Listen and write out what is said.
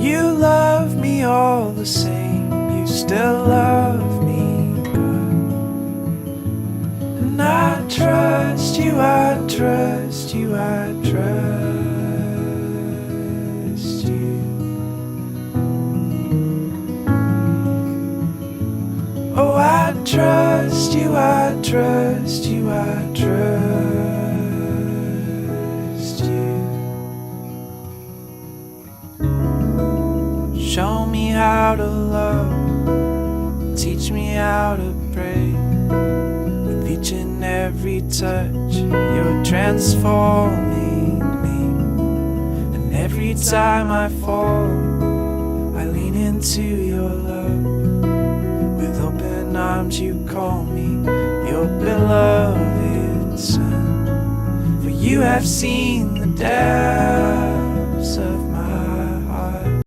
You love me all the same, you still love me good. And I trust you, I trust you, I trust you. Oh, I trust you, I trust you, I trust you. Show me how to love, teach me how to pray. With each and every touch, you're transforming me. And every time I fall, I lean into your love. With open arms you call me your beloved son. For you have seen the depths of